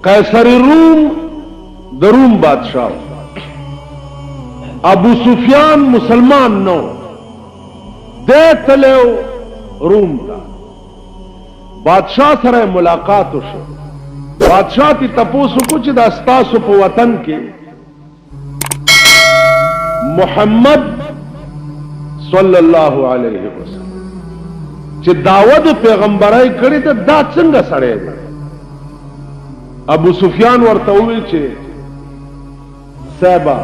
Kaiser room the room बादशाह अबू सुफियान मुसलमान नो दे तले रूम था बादशाह सर मुलाकात शो बादशाह की तपोस कुछ दस्तासु पे वतन के मोहम्मद सल्लल्लाहु अलैहि वसल्लम चे दावत पैगंबराई कड़ी तो दा चंगा सड़े दे अबू सुफियान वर्तवी चे सहबा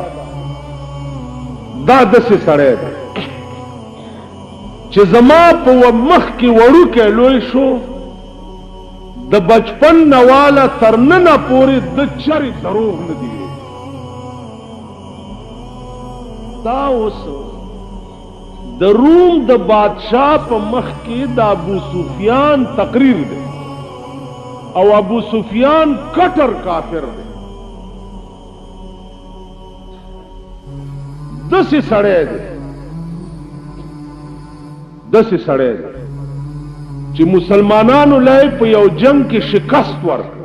दा दस सड़े दे चे जमा पे मख की वड़ू के लोई शो द बचपन नवाला तरनना पूरी द चरी दरोग न दिए दा उस द रूम द बादशाह पे मख की द अबू सुफियान तकरीर दे और अबू सुफियान कटर काफिर दे दस सड़े दे दस सड़े दे कि मुसलमानानु लय पे यौ जंग की शिकस्त वर्क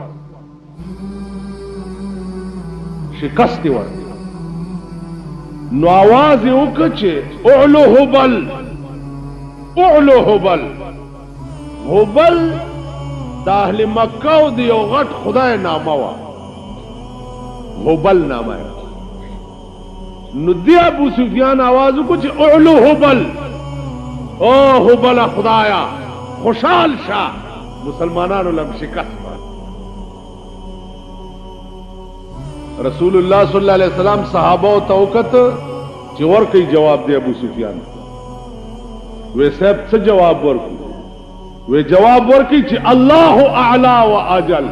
शिकस्त वर्क नो आवाज उकचे ओलो हुबल ओलो हुबल हुबल दाहली मक्का दियो गट खुदाए नामावा हुबल नामा है नुदिया अबू सुफियान आवाज कुछ ओलो हुबल ओ हुबल खुदाया खुशाल शाह मुसलमानानु लब शिकस्त रसूलुल्लाह सल्लल्लाहु अलैहि वसल्लम सहाबा तौकत चोर कई जवाब दे अबू सुफियान वे सब से जवाब वर्कू वे जवाब वर्की ची अल्लाह आला व अजल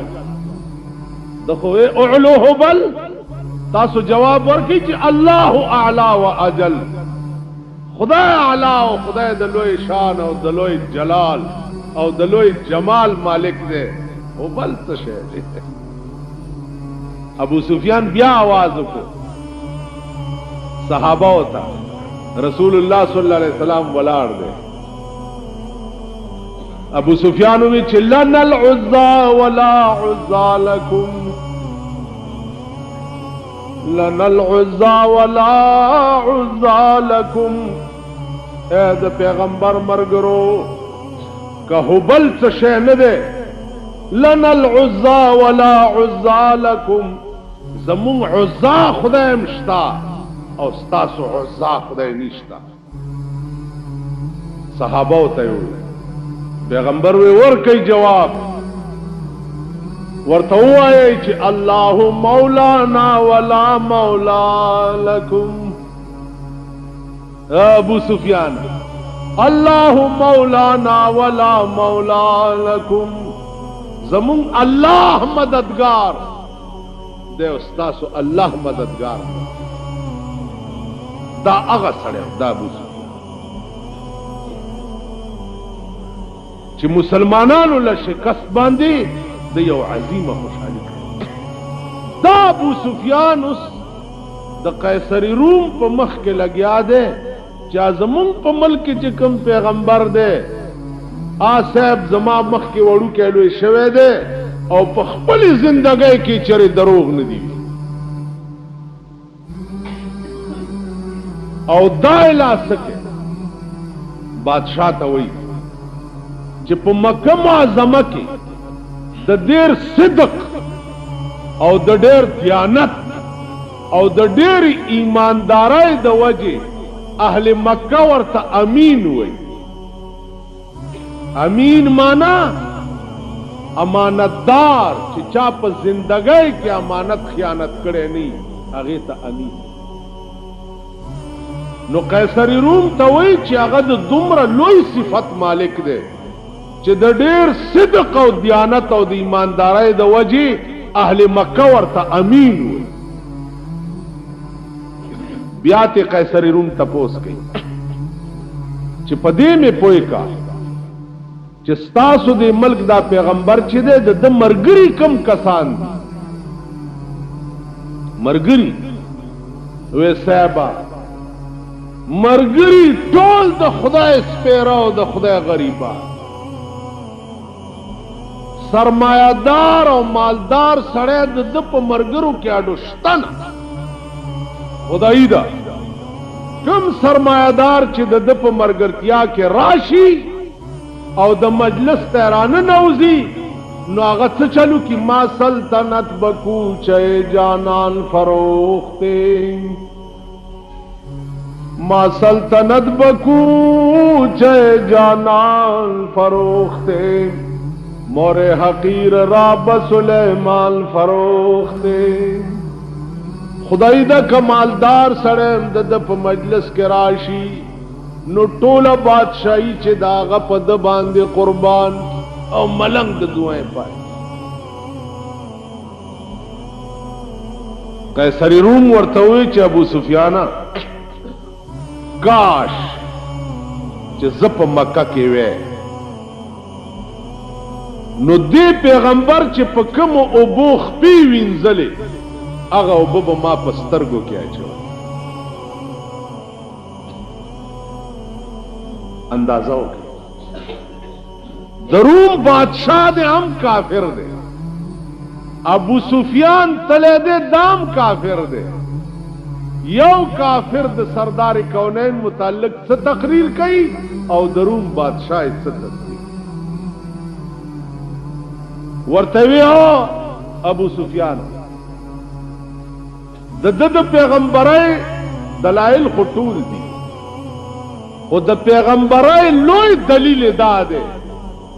देखो वे उलो हुबल तासु जवाब वर्की ची अल्लाह आला व अजल खुदा आला व खुदा दलोई शान और दलोई जलाल और दलोई जमाल मालिक दे हुबल तो शे अबू सुफियान ब्या आवाज को सहाबा होता रसूलुल्लाह सल्लल्लाहु अलैहि वसल्लम वलार दे अबू सुफियान में चिल्लन अल उज़्ज़ा वला उज़्ज़ा लकुम लनल उज़्ज़ा वला उज़्ज़ा लकुम ए द पैगंबर मरगरो का हुबल से शहन दे लनल उज़्ज़ा वला उज़्ज़ा लकुम जमुन उज़्ज़ा खुदा मिश्ता और स्तासु उज़्ज़ा खुदा निश्ता सहाबा होते हुए पैगंबर वे और कई जवाब वर्त हुआ है कि अल्लाहु मौलाना वला मौला लकुम अबू सुफियान अल्लाहु मौलाना वला मौला लकुम जमुन अल्लाह मददगार दे उस्तासु अल्लाह मददगार दा अगा सड़े दा अबू सुफियान कि मुसलमानानु ला शिकस्त बांधी द यौ अजीमा खुशहाली दा अबू सुफियान उस द कैसरी रूम पे मख के लग्या दे चा जमुन पे मल्क चिकम पैगंबर दे आ साहब जमा मख के वड़ू के लो शवे दे और पखपली जिंदगी की चरे दरोग न दी और दायला सके बादशाह तो वही जब मक्का मुअज़्ज़मा की द देर सिदक और द देर दियानत और द देर ईमानदाराई द वजे अहले मक्का वर्ता अमीन हुई अमीन माना अमानतदार चिचा पर जिंदगी की अमानत खियानत करे नहीं अगे ता अमीन नो कैसरी रूम तो वही चागद दुमरा लोई सिफत मालिक दे च द ढेर सिदक और दियानत और ईमानदाराई द वजी अहले मक्का वर्ता अमीन हुई ब्याते कैसरी रूम तपोस गई चिपदे में पोए का चिस्तासु दे मल्क दा पैगंबर चिदे द मरगरी कम कसान मरगरी वे सहबा मरगरी टोल द खुदा स्पेरा द खुदा गरीबा سرمایدار او مالدار سړی د ده په ملګرو کې اډو شته نه خدایي ده کوم سرمایدار چې د ده په ملګرتیا کې راشي او د مجلس ته راننوځي نو هغه څه چلو کی ما سلطنت بکوچه جانان فروخته ما سلطنت بکوچه جانان فروخته مور حقیر راب سلیمان فروخته خدای دا کمالدار سړی د ده په مجلس کې راشي نو ټوله بادشاہي چې د هغه په ده باندې قربان او ملنګ د دعائیں پای قیصر روم ورته وی چې ابو سفیانه کاش چې زه په مکه کې وې نو دې پیغمبر چې په کوم اوبو خپې وینځلې هغه اوبه به ما په سترګو کې اچول اندازه وکړه د روم بادشاہ دے ہم کافر دے ابو سفیان تلے دے دام کافر دے یو کافر د سردار کونین متعلق سے تقریر کئی او د روم بادشاہ سے تقریر ورتوی ہو ابو سفیان د پیغمبرای دلائل خطول دی او د پیغمبرای لوی دلیل دا دے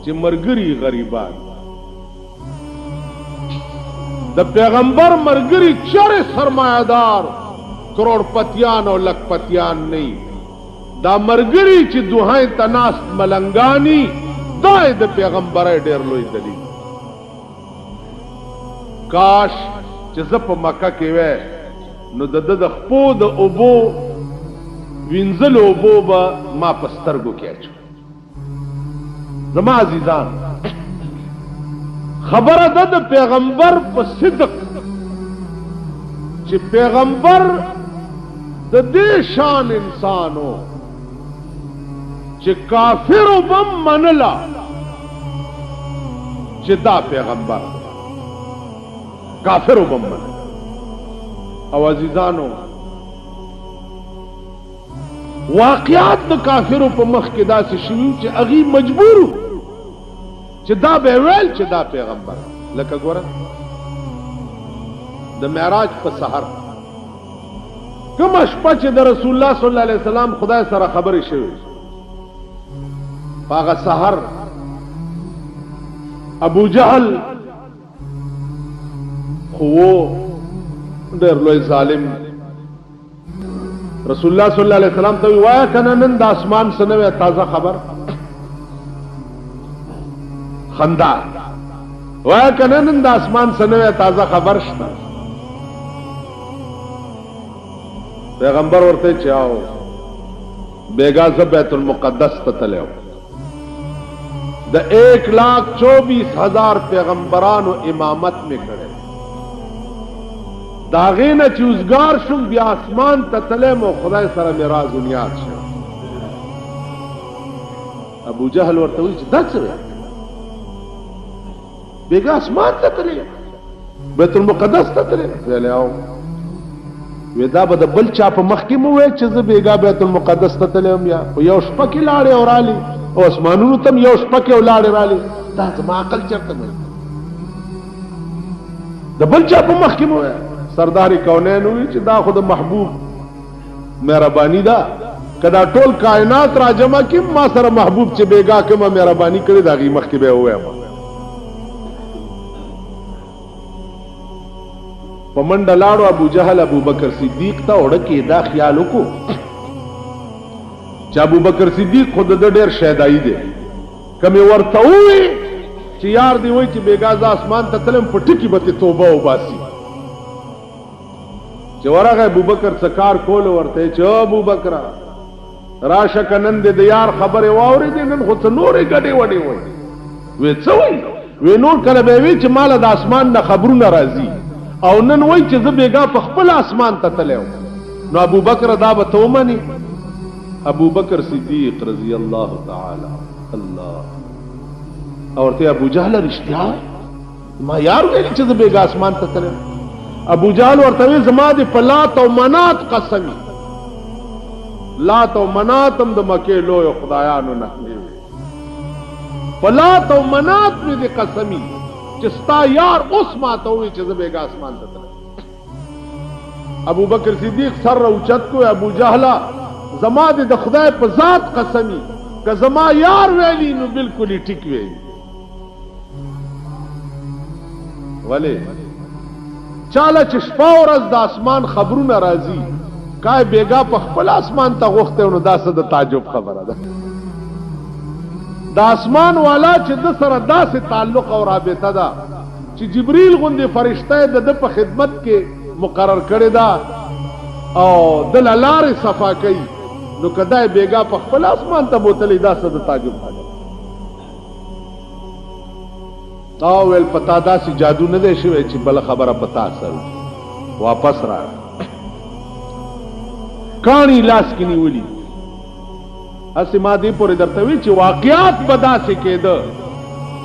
چې مرګري غریبان د پیغمبر مرګري چره سرمایدار کروڑپتیان او لکپتیان نه دا مرګري چې دوهای تناس ملنګانی دا د پیغمبر ډیر لوی دلیل کاش چې زه په مکه کې وې نو د خپو د اوبو وینځل اوبو به ما په سترګو کې اچو زما عزیزان خبره ده د پیغمبر په صدق چې پیغمبر د دې شان انسانو چې کافر وبم منلا چې دا پیغمبر کافر وبم منلا او عزیزانو واقعات د کافرو په مخ کې داسې شوي چې هغوی مجبور چې دا به ویل چې دا پیغمبر لکه ګوره د معراج په سحر کومه شپه چې د رسول الله صلی الله علیه وسلم خدای سره خبرې شوې په هغه سحر ابو جهل خو ډېر لوی ظالم رسول الله صلی الله علیه وسلم ته وایا کنه نن د اسمان سنوي تازه خبر خندا وایا کنه نن د اسمان سنوي تازه خبر شته پیغمبر ورته چاو بیگا ز بیت المقدس ته تلو د 1,24,000 پیغمبرانو امامت میں کړه داغینا چوزگار شم بیا اسمان تتلم و خدای سره میراز و نیاد شم ابو جهل ورتوی چې دا څه بیگا اسمان تتلم بیت المقدس تتلم ویلی آو ویدا با دا بل چا پا مخی موی چې زه بیگا بیت المقدس تتلم یا یو شپکی لاړی او رالی او اسمانونو تم یو شپکی او لاړی رالی دا زما عقل چرته مې دا بل چا پا مخی موی سرداری کونین ہوئی چې دا خود محبوب مهربانی دا کدا ټول کائنات را جمع کیم ما سره محبوب چې بیگا کما مهربانی کړي دا غي مخ کې به وای ما پمنډ لاړو ابو جهل ابو بکر صدیق ته وړ کې دا خیال وکړو چې ابو بکر صدیق خود د ډېر شیدای دی کمه ورته وي چې یار دی وای چې بیگا ز اسمان ته تلم پټکی به توبه وباسي چې ورغه ابوبکر سکار کول ورته چې ابوبکر راشه کنن د یار خبره واوري دي نن خو څه نورې غډې وډې وای وې څه وای وې نور کله به وی چې مال د اسمان نه خبرونه راځي او نن وای چې زه بیگا په خپل اسمان ته تلو نو ابوبکر دا به تومني ابوبکر صدیق رضی الله تعالی الله او ورته ابو جهل رښتیا ما یار ویل چې د بیګ اسمان ته تلم ابو جهل ورته زما د لات او منات قسم لات او منات هم د مکه لوی خدایانو نه لات او منات مې د قسمی چې ستا یار اوس ما ته وی چې د بیګ اسمان ته تلم ابو بکر صدیق سر اوچت کو ابو جهل زما د خدای په ذات قسمی که زما یار ویلی نو بالکل ټیک ویلی ولی چاله چې شپه ورځ د اسمان خبرونه راځي کای بیګا په خپل اسمان ته غوښته نو دا څه د تعجب خبره ده د اسمان والا چې د سره داسې تعلق او رابطه ده چې جبريل غوندې فرشته د په خدمت کې مقرر کړی ده او د لارې صفا کوي نو کدای بیګا په خپل اسمان ته بوتلې دا څه د تعجب خبره تا ویل پتا داسې جادو نه دی شوی چې بل خبره پتا سره واپس را کانی لاس کې نیولي اسې ما دې پورې درته وی چې واقعات به داسې کېده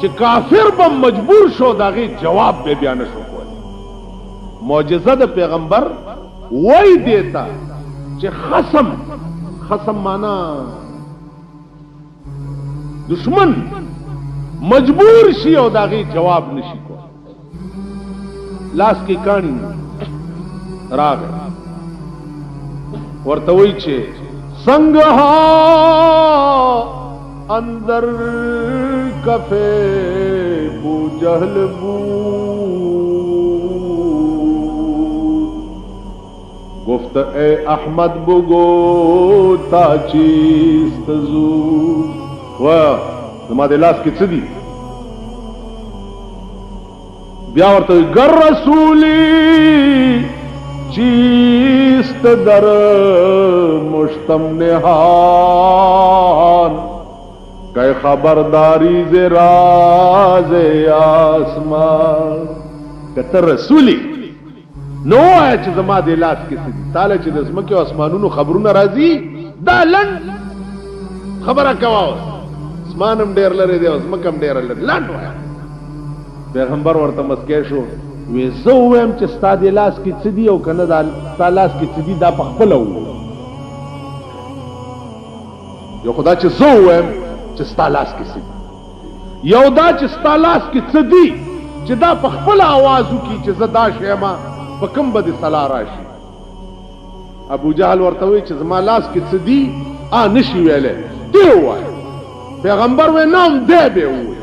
چې کافر به مجبور شو د هغې جواب به بیا نه شو کولی معجزه د پیغمبر وای دیتا چې خصم معنا دشمن مجبور شي او داغي جواب نشي کو لاس کی کانی راغ ورته وی چې څنګه اندر کفه بو جهل بو گفت اے احمد بگو تا چیست زو زما د لاس کې څه دي بیا ورته گر رسولی چیست در مشتم نهان که خبرداری ز راز آسمان کته رسولی نو آیا چې زما د لاس کې څه دي تاله چې د ځمکې او اسمانونو خبرونه راځي دا لنډ خبره کوه اسمانم ډیر لري دی اوس مکم ډیر لري لاندو پیغمبر ورته مسکې شو وې زه وایم چې ستا د لاس کې څه دي او کنه دا ستا لاس کې څه دي دا په خپل و یو خدا چې زه وایم چې ستا لاس کې څه دي یو دا چې ستا لاس کې څه دي چې دا په خپل आवाज وکي چې زه دا شیما په کوم بده صلا راشي ابو جهل ورته وی چې زما لاس کې څه دي نشي ویلې دی وای پیغمبر وی نام دی به وی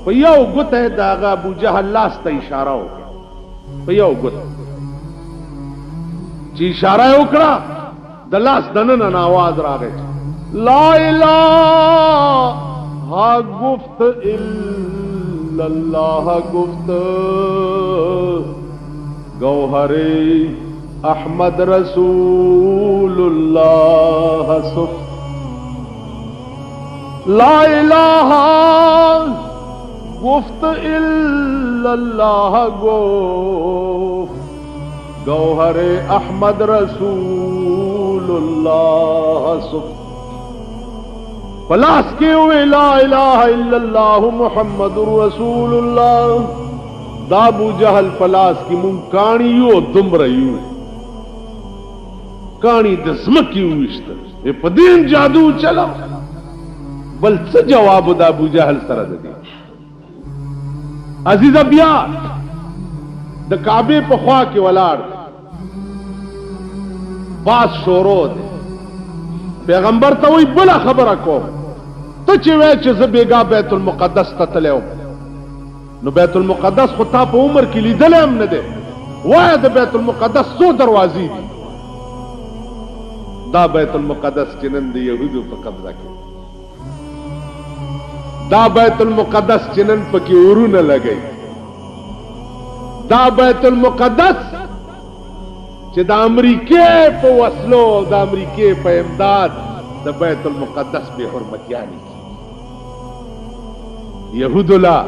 په یو ګوته دا ابو جهل لاس ته اشاره وکړه په یو ګوته چې اشاره وکړه د لاس دننه आवाज راغی لا اله گفت الا الله گفت گوهر احمد رسول الله صف لا اله گفت الا الله گفت گوهر احمد رسول الله صف پلاس کے ہوئے لا الہ الا اللہ محمد رسول اللہ دا ابو جہل پلاس کی من کانیو دم رہیو کانی دزمکیو اشتر پدین جادو چلا بل څه جواب دا ابو جہل سره دی عزیز بیا د کعبه په خوا کې ولاړ باس شورو دی پیغمبر ته وی بل خبره کو ته چې وای چې زه بیګا بیت المقدس ته تلم نو بیت المقدس خو تا په عمر کې لیدل هم نه دی وای د بیت المقدس څو دروازې دي دا بیت المقدس چې نن د يهودو په قبضه کې دا بیت المقدس چې نن پکې ورونه لګي دا بیت المقدس چې د امریکې په وسلو د امریکې په امداد د بیت المقدس به حرمتیانی يهود لا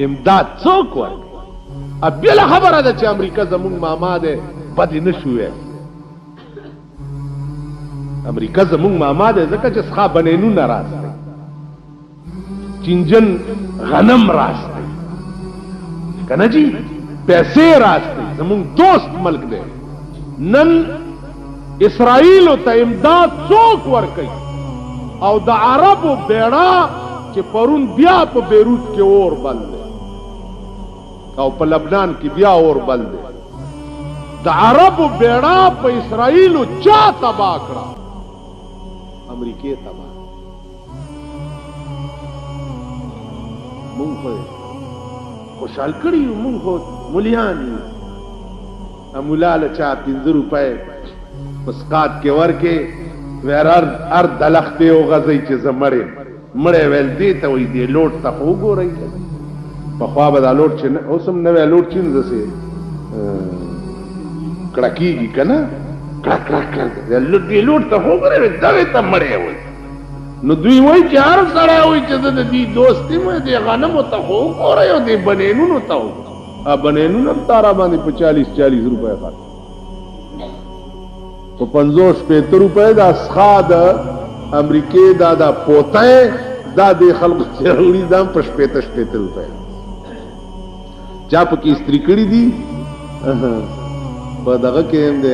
امداد څوک ورکړي ابل خبره ده چې امریکا زموږ ماما ده بد نه شوې امریکا زموږ ماما ده ځکه چې ښه بنینو ناراض چنجن غنم راستے کنا جی پیسے راستے زمون دوست ملک دے نن اسرائیل تا امداد څوک ورکي او د عربو بیڑا چې پرون بیا په بیروت کې اور بل دی او په لبنان کې بیا اور بل دی د عربو بیڑا په اسرائیلو چا تبا کړه امریکې تبا مونږ خوشحال کړي مونږ مليان مولا له چا 15 روپے پسقات کې ورکه ورار ار دلخته او غزي چې زمړې مړې ویل دي ته وې دي لوټ ته وګورئ په خوا به دا لوټ چې اوسم نه وی لوټ چین زسه کړکیږي کنه کړک کړک کړک دې لوټ ته وګورئ دا ته مړې وې نو دوی وای چې هر سره وای چې د دې دوستي مې د غنم ته وګورئ او دې بنینونو ته ا بنینونو تارا باندې په 40 روپے خاط په 50 روپے دا اسخاد امریکې دا پوته دا د خلکو ضروري دام په 50 روپے چا په کې استری کړی دي په دغه کې هم د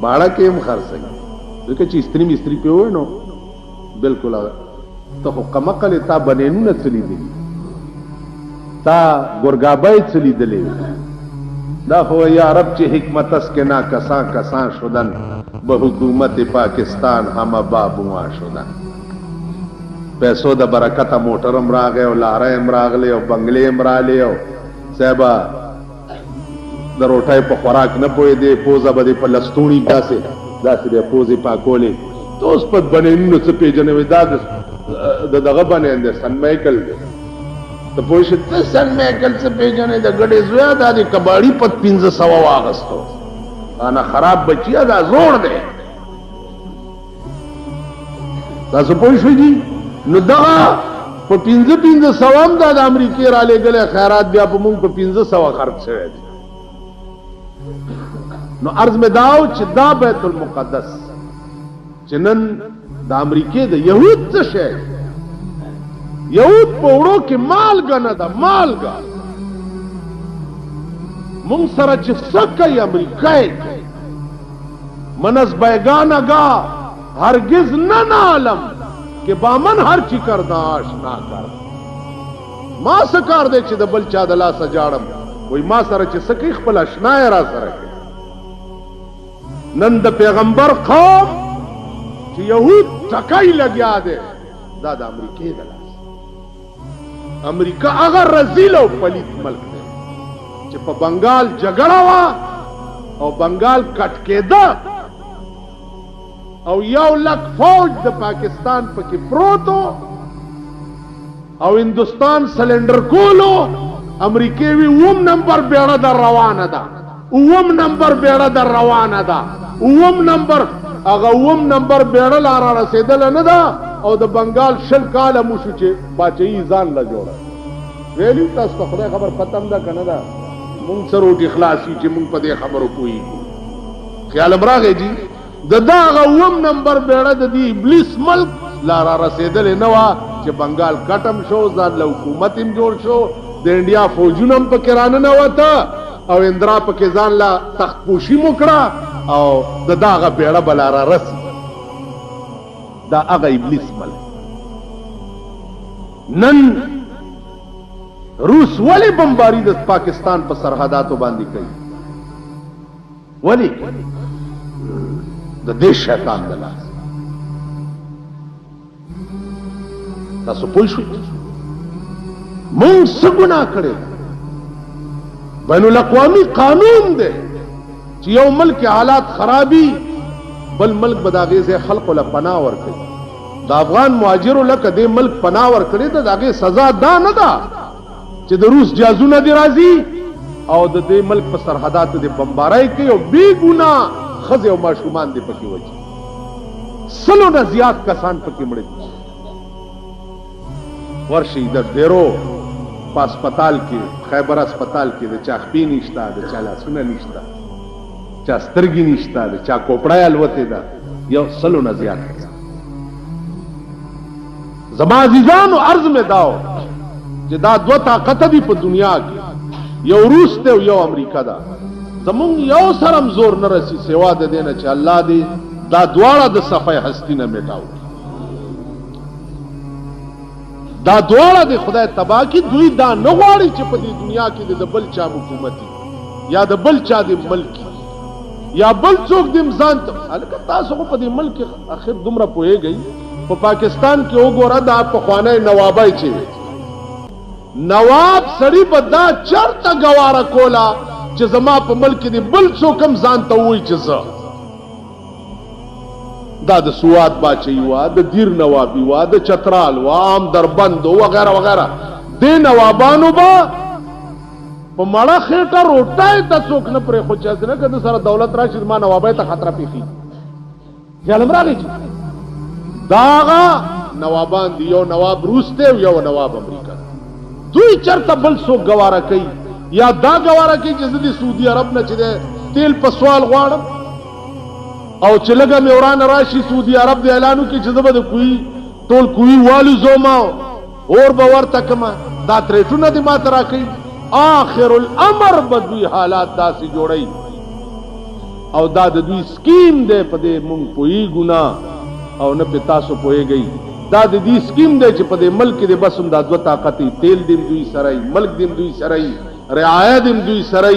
باړه کې هم خرڅي دغه چې استری په وای نو بالکل ته خو کمقل تا بنینونه چلی دي تا گرگابای چلی دلی دا خو یا رب چی حکمت اس کے نا کسان کسان شدن بحکومت پاکستان ہم بابوان شدن پیسو دا برکت موٹرم راگے او لارم راگ لے او بنگلیم را لے او صحبہ دا روٹائی پا خوراک نپوئے دے پوزا با دے پا لستونی دا سے بے پوزی پاکولے تو اس پت بنینو سپی جنوی دا دا بنین دے سن میکل دے تو پوشت سن میکل سے پیجنے دا گڑے زویا دا دی کباڑی پت 1500 واغستو آنا خراب بچیا دا زور دے دا سو پوشو جی نو دا پا 1500 ہم دا امریکی را لے گلے خیرات بیا پا مونگ پا 1500 خرد شوئے دی نو عرض میں داو چھ دا بیت المقدس چنن دا امریکی دا یہود تا شئے یہود پوڑو کی مالگا ندا مالگا منگ سر چھ سکای امریکای منز بیگانا گا ہرگز ننالم کہ بامن ہر چی کردہ آشنا کر ما سکار دے چھ دا بل چا دلا سجارم وی ما سر چھ سکی خپل اشنای را سرکے نند پیغمبر قوم چھ یہود ٹکائی لگیا دے دا امریکی دلا امریکہ اگر رزیل او پلیت ملک دے چھ پا بنگال جگڑا وا او بنگال کٹ کے دا او یو لک فوج دا پاکستان پا کی پروتو او ہندوستان سلنڈر کولو امریکیوی اوم نمبر بیڑا در روانہ دا اوم نمبر بیڑا در روانہ دا اوم نمبر اگا اوم نمبر بیڑا لارا رسیدل ندا او د بنگال شل کاله موشو چې باچهی ځان لا جوړه ویلی تاسو ته خدای خبر ختم ده کنه دا مونږ سره روټي خلاصي چې مونږ په دې خبرو کوی خیال امراغه جی د دا غوم نمبر بیړه د دې ابلیس ملک لارا رسیدل نه وا چې بنگال کټم شو ځان له حکومت هم جوړ شو د انډیا فوجونم په کرانه نه وته او اندرا په کې ځان لا تخت پوشي موکړه او د داغه بیړه بلارا رسی دا اغا ابلیس مل نن روس ولی بمباری د پاکستان په سرحداتو باندې کوي ولی د دې شیطان دلا تاسو پوه شئ مونږ څه ګناه کړې بین الاقوامی قانون دی چې یو ملک حالات خرابي بل ملک بداغه سے خلق له پناه ور کوي دا افغان مهاجرو لکه دې ملک پناه ور کړی ته داغه سزا دا نه ده چې د روس جازونه دی راځي او د دې ملک په سرحدات دې بمبارای کوي او بی ګناه خزه او ماشومان دې پکې وځي سلو نه زیات کسان پکې مړ دي ورشي د ډیرو په هسپتال کې خیبر هسپتال کې د چاخپی نشتا د چاله سونه نشتا چا سترګي نشتا د چا کوپړای الوته دا یو سلو نه زیات زما عزیزانو عرض میں داو چې دا دو طاقت دی په دنیا کې، یو روس ته او یو امریکا دا. زمون یو سرم زور نه رسی سوا د دینه چې الله دې دا دواړه د صفای هستی نه میټاو، دا دواړه د خدای تبا کی. دوی دا نه غواړي چې په دې دنیا کې د بل چا حکومت یا د بل چا د ملک یا بل څوک د ځان ته. الکه تاسو په دې ملک اخر دومره پوهیږئ، په پاکستان کې وګوره دا په خوانه نوابای چې نواب سړی په دا چرته گواره کولا چې زما په ملک دی بل څوک هم ځان ته وایي چې زه دا د سوات باچي وا، د دیر نوابي وا، د چترال وا، عام دربند وغیرہ وغیرہ. دې نوابانو با په مړه خېټه روټای د څوک نه پرې خو چاز نه کده سره دولت راشي ما نوابای ته خطر پیخي ځلم راغی. داغه نوابان دی، یو نواب روس ته یو نواب امریکا. دوی چرته بل څوک گواره کوي یا دا گواره کوي چې د سعودي عرب نه چې تیل په سوال غواړم او چې لګه مې ورانه راشي سعودي عرب د اعلانو کې چې زبد کوي ټول کوي والو زوما اور باور تکما دا ترټونه دي ما ترا کوي. آخر الامر بدوی حالات داسې جوړي او دا د دوی سکیم دی. په دې مونږ پوي ګنا او نه په تاسو پويږي. دا د دې سکیم دی چې په دې ملک کې بس هم دا دوه طاقتي تیل دیم دوی سره، ملک دیم دوی سره، رعایت دیم دوی سره،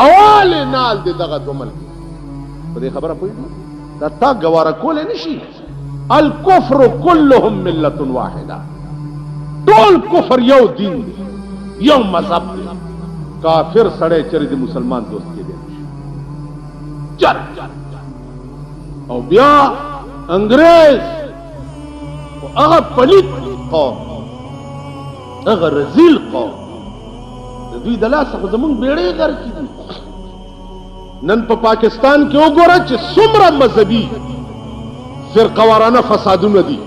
اول نال دې دغه دوه ملک. په دې خبره پوهیږئ دا تا گواره کول نشي. الکفر كلهم ملت واحده، ټول کفر یو دین دی، یو مذهب دی. کافر سړی چرې د مسلمان دوست کې دی چل. او بیا انګريز هغه پلیت قوم، هغه رذیل قوم، د دوی د لاسه خو زمونږ بیړۍ غر کې دي. نن په پاکستان کې وګوره چې څومره مذهبي فرقه وارانه فسادونه دي،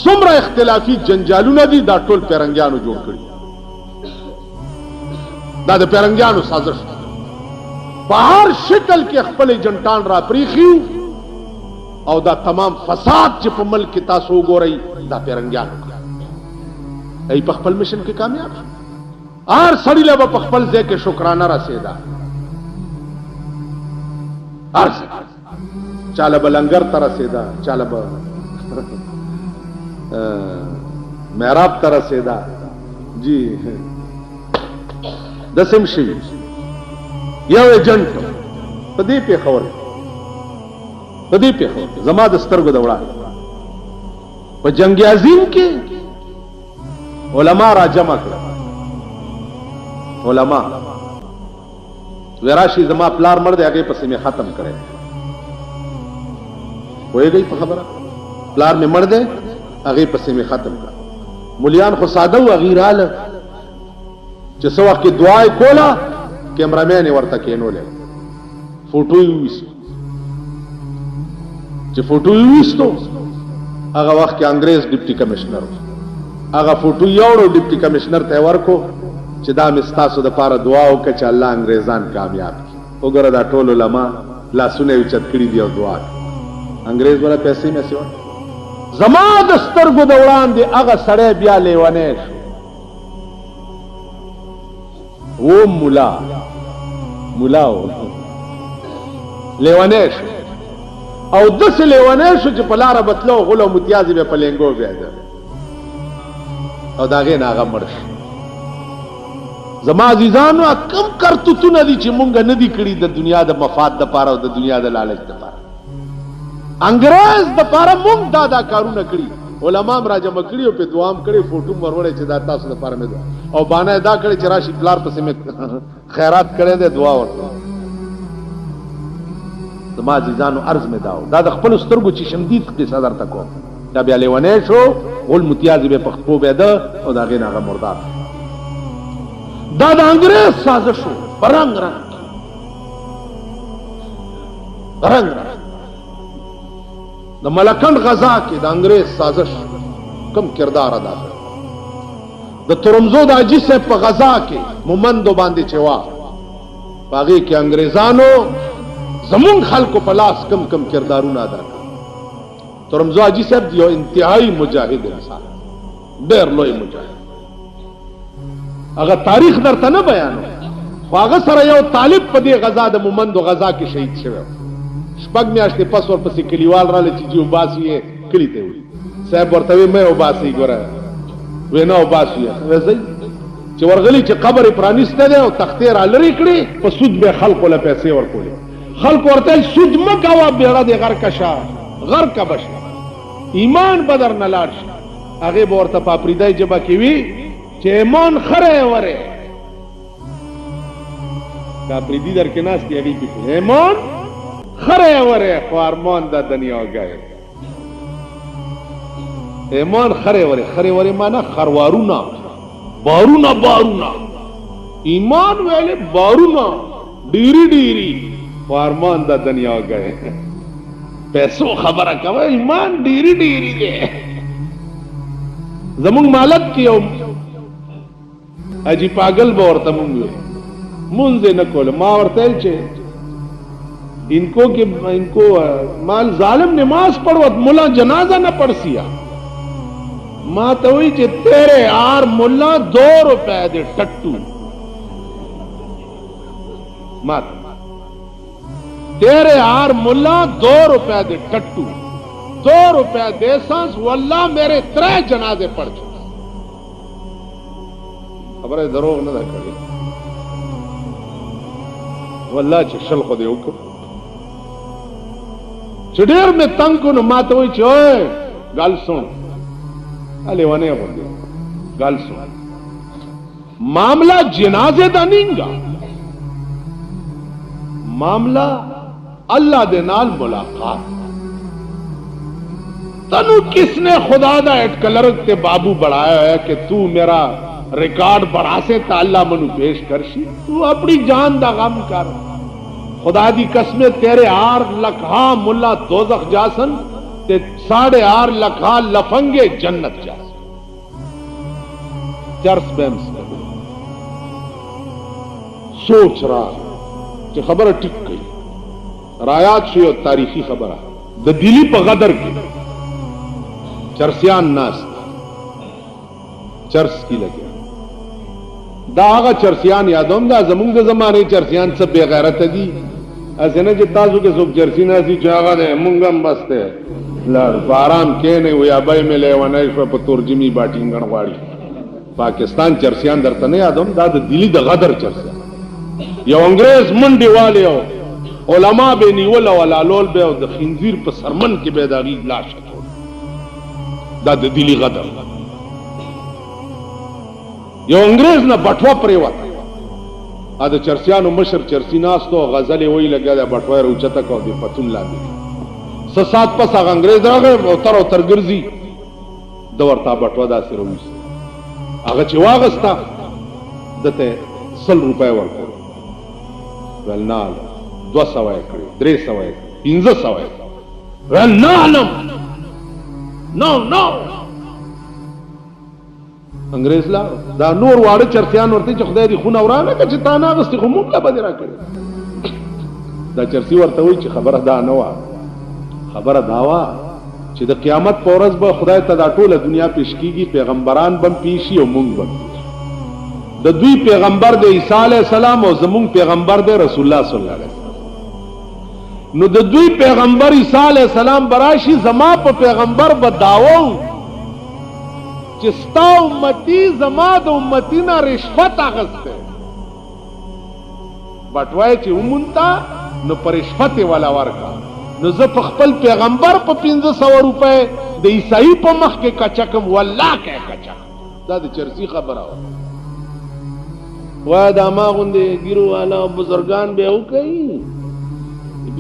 څومره اختلافي جنجالونه دي، دا ټول پیرنګیانو جوړ کړي. دا د پیرنګیانو سازش په هر شکل کې خپل جنټان را پریخي او دا تمام فساد چې په ملک کې تاسو وګورئ دا پیرنګیانو ای په خپل مشن کې کامیاب شو. هر سړی له په خپل ځای کې شکرانه رسیدا، هر چاله بلنګر تر رسیدا، چاله به محراب تر رسیدا. جی دسم شي یو ایجنټ په دې په خبر په دې په زما د سترګو د وړاندې په جنگ عظیم کې علما را جمع کړل. علما وراشي زما پلار مړ دی هغه پسې مې ختم کړي. وایي په خبره پلار مې مړ دی هغه پسې مې ختم کړ. مليان خو ساده و غیراله چې څو وخت دعا کوله کیمرامین ورته کینولې فوټو یې وېست چې فوټو یې وېستو هغه وخت کې انګريز ډیپټي کمشنر هغه فوټو یوړو ډیپټي کمشنر ته ورکو چې دا مستاسو د پاره دعا وکړه چې الله انګريزان کامیاب کړي. وګوره دا ټول علما لاسونه یې چت کړي دی او دعا انګريز ولا پیسې مې سیو زما د سترګو د وړاندې هغه سړی بیا لیونی شو. و مولا لیونی شو او داسې لیونی شو چې په لاره بتلو غلو متیازې به په لینګو بیاده او د هغې نه هغه مړ شو. زما عزیزانو کم کرتوتونه دي چې مونږ نه دي کړي د دنیا د مفاد دپاره او د دنیا د لالچ دپاره. انګریز دپاره مونږ دا کارونه کړي، علما هم راجمع کړي او په دعا هم کړي، فوټو هم وروړی چې دا تاسو دپاره مې دعا او بانه دا کړی چې راشي پلار پسې مې خیرات کړی دی دعا ورته. زما عزیزانو عرض مې داو دا د خپلو سترګو چې شمدید قصه درته کوم. دا بیا لیونی شو غول متیازې به په خپو بیده او د هغې نه هغه مردار. دا د انګریز سازش و په رنګ د ملکن غزا کې د انګریز سازش کم کردار ادا کړ. د ترمزو د حاجي صاحب په غزا کې مومندو باندې چې وا په هغې کې انګریزانو زمونږ خلکو په لاس کم کردارونه ادا کړ. تو رمزو حاجی صاحب یو انتہائی مجاہد انسان ډیر لوی مجاهد هغه تاریخ درته نه بیانو خو هغه سره یو طالب په دې غزا د مومندو غزا کې شهید شوی شپږ میاشتې پس ورپسې کلیوال راله چې جی وباسي یې کلي ته وي صاحب ورته وی مې وباسي ګوره وی نه وباسي وځي چې ورغلی چې قبر پرانیسته دی او تختې را لرې کړې په سود به خلکو له پیسې ورکولې خلکو ورته سود مه کوه بیړه دې غر کشه غر کا بشه ایمان بدر نه لاړ شي هغه به ورته په پریدای جبه کې وي چې ایمان خره وره دا پریدي در کې ناس دی هغه کې ایمان خره وره خو ارمان د دنیا گئے ایمان خره وره معنا خروارونه بارونا ایمان ویلے بارونا ډیری ارمان د دنیا گئے پیسو خبره کوي ایمان ډیری دی زمون مالک کیو اجي پاگل به ورته مونږ مونږ نه کول ما ورته چې इनको माल जालिम नमाज पढ़वत मुला जनाजा न पढ़सिया मां तो हुई जे तेरे यार मुला 2 रुपए दे टट्टू मात तेरे यार मुला 2 रुपए दे टट्टू 2 रुपए दे सांस वल्ला मेरे 3 जनाजे पढ़ चुके खबर है दरोग न करे वल्ला चल को दे चुडेर में तंग को मात हुई चोए गल सुन अले वने बोले गल सुन मामला जनाजे दा नहींगा मामला अल्लाह दे नाल मुलाकात तनु किसने खुदा दा एटकलर ते बाबू बढ़ाया है कि तू मेरा रिकॉर्ड बढ़ा से ता अल्लाह मनु पेश करशी तू अपनी जान दा गम कर खुदा दी कसमे तेरे 8 लखा मुल्ला दोजख जासन ते 8.5 लखा लफंगे जन्नत जासन चर्स बेम्स सोच रहा कि खबर टिक गई रायात से और तारीखी खबर द दिली पर गदर की चर्सियान नास चर्स की लगे दागा चर्सियान यादों दा जमुंग जमाने चर्सियान सब बेगैरत दी ऐसे ना ताजू के सुख चर्सी ना सी चागा दे मुंगम बसते लड़ आराम के नहीं हुआ भाई में ले वन तुर्जमी बाटी गणवाड़ी पाकिस्तान चर्सियान दरता नहीं यादों दाद दिली द गदर चर्सियान यो अंग्रेज मंडी वाले हो उलमा बेनी वला वाला लोल बे द खिंजीर पर सरमन के बेदागी लाश छोड़ दाद दिली गदर यो अंग्रेज ना बटवा प्रेवा आद चर्सियानो मशर चर्सी नास तो गजल वही लगा दे बटवा रुचता को दे पतुन ला दे ससात पस अंग्रेज रगे उतर गिरजी दवरता बटवा दा से रोइस आगे चिवागस्ता दते 100 रुपए वर्को वेल नाल 200 एकड़ 300 एकड़ 500 एकड़ वेल नालम नो अंग्रेज ला दा नور واړه چرسیان ورته چې خدای دې خونه ورانه که چې تا نه غستې خو موږ لا بدرا کړ دا چرسی ورته وی چې خبره دا نه و خبره دا و چې د قیامت په ورځ به خدای ته دا ټوله دنیا پیش کیږي پیغمبران بم پیشي او موږ بم د دوی پیغمبر د عیسی علی السلام او زموږ پیغمبر د رسول الله صلی الله علیه وسلم نو د دوی پیغمبر عیسی علی السلام براشي زما په پیغمبر بداوو چستا امتی زما د امتی نه رشوت اخسته بټوای چې ومنتا نو پر رشوت والا ورکا نو زه په خپل پیغمبر په 500 روپے د عیسائی په مخ کې کچکم والله کې کچک دا د چرسی خبره و دا ما غوندې ګیرو والا بزرگان به او کوي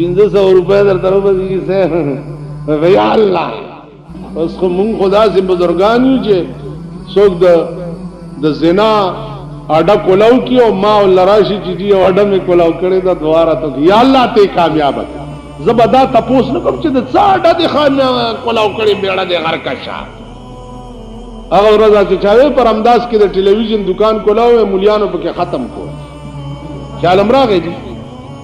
500 روپے در طرف دي سه ویا الله اوس خو مونږ خدا سي بزرگان یو چې څوک د زنا اډا کولاو کیو ما لراشي چې دی اډا می کولاو کړي دا دواره ته یا الله ته کامیاب زبدا تپوس نه کوم چې د څاډه د خان کولاو کړي بیړه د غر کا شاه هغه ورځ چې چاوي پر امداس کې د ټلویزیون دکان کولاو مولیانو په ختم کو خیال امراغه دي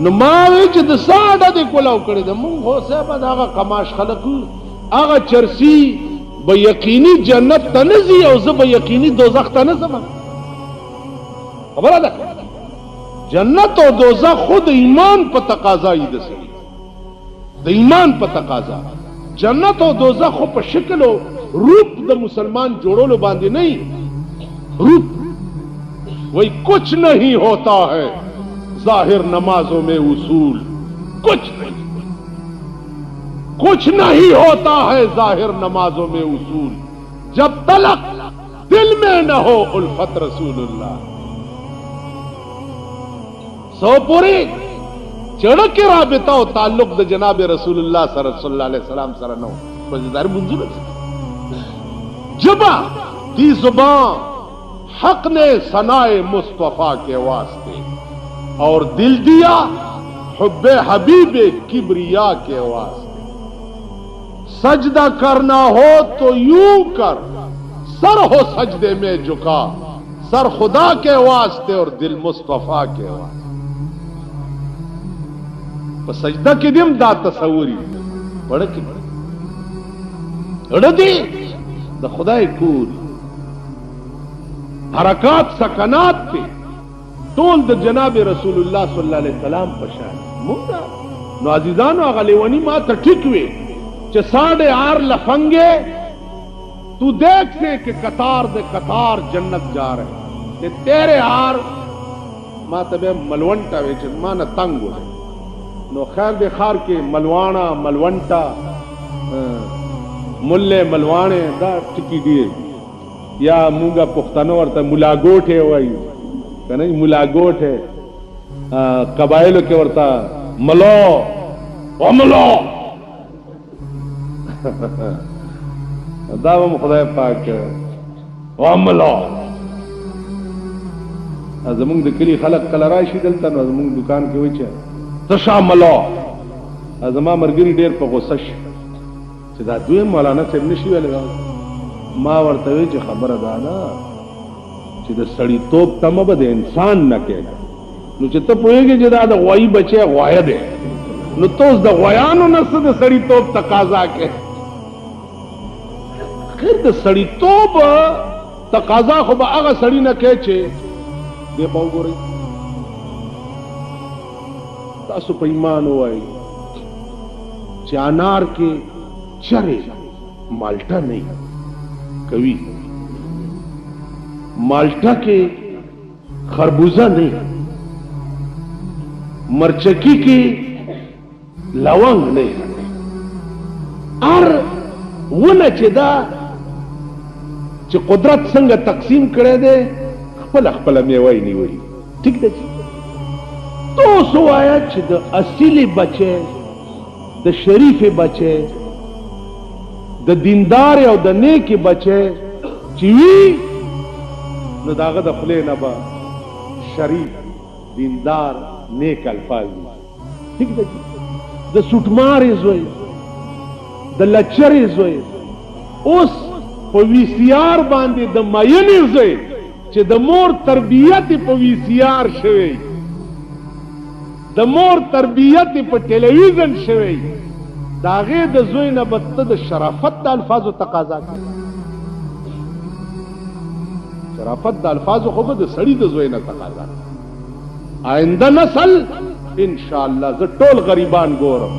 نو ما وی چې د څاډه د کولاو کړي د مونږ هو صاحب دا قماش خلقو आगा चरसी बयकीनी जन्नत तनजी और ज़ बयकीनी दोज़ख तनज़म खबर है। जन्नत और दोज़ख खुद ईमान पर तकाजा ही दसली, ईमान पर तकाजा। जन्नत और दोज़ख पर शक्ल रूप द मुसलमान जोड़ो लो बांधे नहीं, रूप वही कुछ नहीं होता है जाहिर नमाजों में उसूल, कुछ नहीं होता है जाहिर नमाजों में उसूल, जब तलक दिल में न हो उल्फत रसूलुल्लाह। सोपुरी चढ़ के राबिता हो ताल्लुक द जनाब रसूलुल्लाह सल्लल्लाहु अलैहि वसल्लम सरनो बजदार मंजूर जबा दी जुबान हक ने सनाए मुस्तफा के वास्ते और दिल दिया हुब्बे हबीबे किबरिया के वास्ते। सजदा करना हो तो यूं कर, सर हो सजदे में झुका, सर खुदा के वास्ते और दिल मुस्तफा के वास्ते। तो सजदा के दिम दा तस्वुरी पढ़ के दी द खुदाई कूल हरकात सकनात पे टोल द जनाब रसूलुल्लाह सल्लल्लाहु अलैहि वसल्लम पशान मुंगा नो अजीजानो अगलेवनी मा त ठीक वे च 8.5 लफंगे तू देख से कि कतार दे कतार जन्नत जा रहे ते तेरे हार मा तबे मलवंटा वे च मान तंग हो नो खैर दे खार के मलवाना मलवंटा मुल्ले मलवाने दा टिकी दिए या मूंगा पुख्तानो वर्ता मुलागोट है वही कहना मुलागोट है कबाइलों के वर्ता मलो अमलो दावम खुदा पाक अमलो जमुंग दिकली खलक कलराशी दलता नो जमुंग दुकान के वचे तशा मलो अजमा मरगिरी डेर पर गुस्सा दा दुए मौलाना से नशी वाले मां वर्तवे च खबर दाना च द सड़ी तोप तम बद इंसान न केगा नु च त पोएगे जदा द वाई बचे वाया दे नु तो द वयानो नस द सड़ी तोप तकाजा के खैर द सड़ी तोप तकाजा खो बागा सड़ी न के छे दे पाऊ गोरे तासु पैमान होई चानार के चरे माल्टा नहीं कवि माल्टा के खरबूजा नहीं, मरचकी की लवंग नहीं और वो न चेदा जो कुदरत संग तकसीम करे दे खपल खपल में वही नहीं वही ठीक है तो सो आया द असली बचे द शरीफे बचे द दीनदार और द नेक बचे चिवी न दागा द खुले नबा शरीफ दीनदार नेक अल्फाज ठीक है द सुटमार इज़ोई द लचर इज़ोई उस पवीसीआर बांधे द मायन इज़ोई चे द मोर तरबियत पवीसीआर शवे द मोर तरबियत पर टेलीविजन शवे दागे द जोई न बत्त द शराफत द अल्फाज तकाजा के शराफत द अल्फाज खूब द सड़ी द जोई न तकाजा आइंदा नस्ल इंशाअल्लाह ज टोल गरीबान गोरम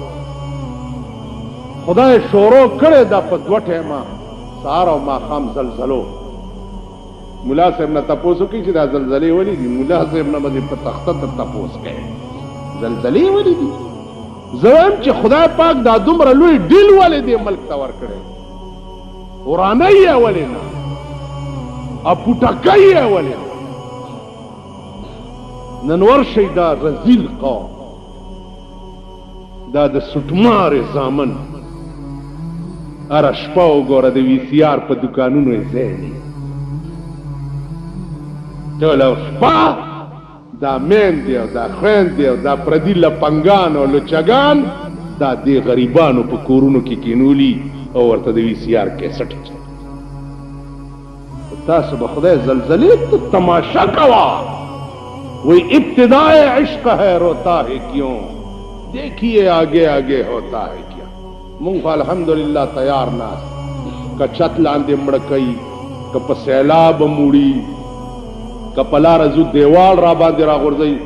खुदा शोरो करे दा पदवटे मा सारा मा खाम जलजलो मुला साहब न तपोसो की दा जलजले वली दी मुला साहब न मदे तख्त तपोस के जलजले वली दी जवान च खुदा पाक दा दुमर लुई दिल वाले दे मल्क तवर करे पुराना ही है वाले ना अपुटा कई है वाले ननवर शैदा रजील कौम दा द सुटमार जामन अरशपा गोरा द वीसीआर पर दुकानों में ज़हनी चलो शपा दा मेन दियो दा खैन दियो दा प्रदी लपंगान और लुचगान दा दे गरीबानों पर कोरोनों की किनूली और द वीसीआर कैसेट तास बखुदा जलजले तो तमाशा कवा वही इब्तिदाए इश्क है रोता है क्यों देखिए आगे आगे होता है क्या مونږ الحمدلله تیار ناس که چت لاندې مړه کوي که په سیلاب موړي که په لاره ځو دیوال را باندې راغورځوي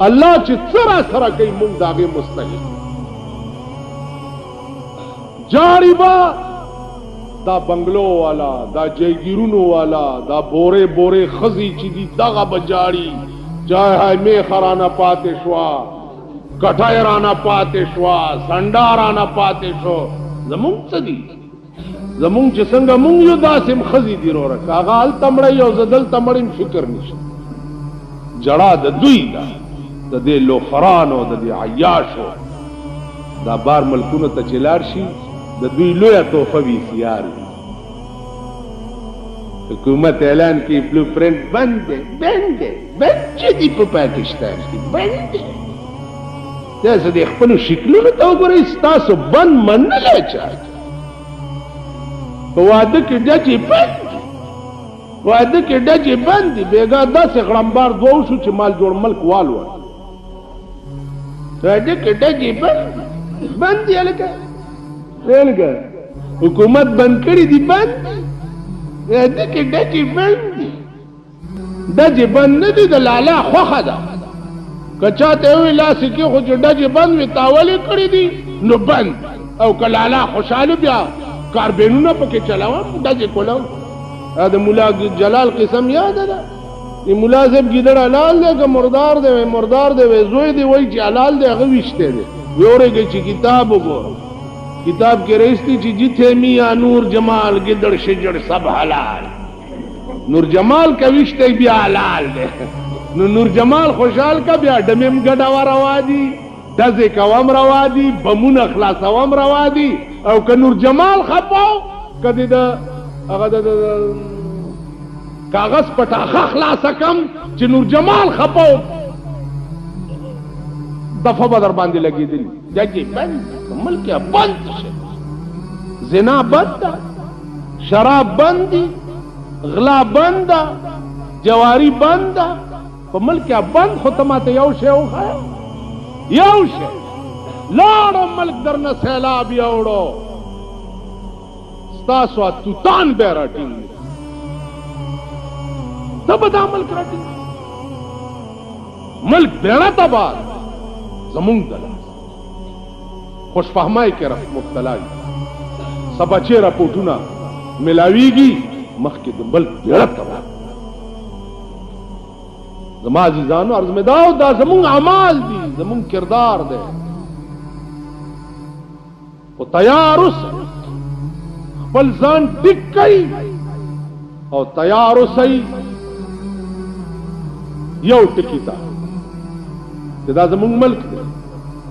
الله چې څه را سره کوي مونږ د هغې مستحق جاړي به دا بنگلو والا دا جایګیرونو والا دا بورې بورې ښځې چې دي دغه به جاړي جای های میخ رانه پاتې شوه کټای رانه پاتې شوه سنډا رانه پاتې شو زمونږ څه دي زمونږ چې څنګه مونږ یو داسې هم ښځې دي وروره که هغه هلته مړی او زه دلته مړ یم فکر نشته جړا د دوی ده د دې لوفرانو د دې عیاشو دا بار ملکونو ته چې لاړ شي د دوی لویه تحفه وي سیار حکومت اعلان کی بلو پرنٹ بند ہے چدی په پاکستان کې بند دی تاسو د خپل شکلونو ته وګورئ ستاسو بند منلی چا په واده کې ډجې بند دي واده کې ډجې بند دي بېګا داسې غړمبار دوه شو چې مال جوړ ملک والوه واده کې ډجې بند دي هلکه حکومت بند کړي دي بند واده کې ډجې بند دي ډجې بند نه دي د لالا خوښه ده که چاته وي لاسې کې خو چې ډجې بند وي تاولې کړي دي نو بند او که لالا خوشحاله بیا کاربینونه پکې چلاوم ډجې کولم د ملا جلال قسم یاده ده ملا صاحب ګیدړ حلال دی که مردار دی مردار دی زوی دی وایي چې حلال دی هغه ویشتی دی ویورېږئ چې کتاب وګورم کتاب کې رئیستی چې جتھے میاں نور جمال گدڑ شجڑ سب حلال نور جمال کا وشتے بیا حلال دے نور جمال خوشحال کا بیا ڈمیم گڑاوا روا دی ڈزے کوام روا دی بمون اخلاصوام روا دی او که نور جمال خپاو کدی دا کاغذ پټاخه خلاصه کم چې نور جمال خپاو دفعه به در باندې لګېدلي جګې بند ملک بند شه زنا بند ده شراب بند دي غلا بند ده جواری بند ده په ملک بند خو ته ماته یو شی وښایه یو شی لاړو ملک درنه سیلاب یوړو ستاسو توتان به راټینګ ته به دا ملک راټینګ ملک بیړه تباد زمونږ د لاس خوشفهمۍ کې مبتلا وي سبچې راپورټونه ملاویږي مخکې د بل بیړه تباه زما عزیزانو عرض مې دا زمونږ اعمال دي زمونږ کردار دی خو تیار اوسئ خپل ځان ټیک کئ او تیار اوسئ یو ټکي ته چې دا زمونږ ملک دی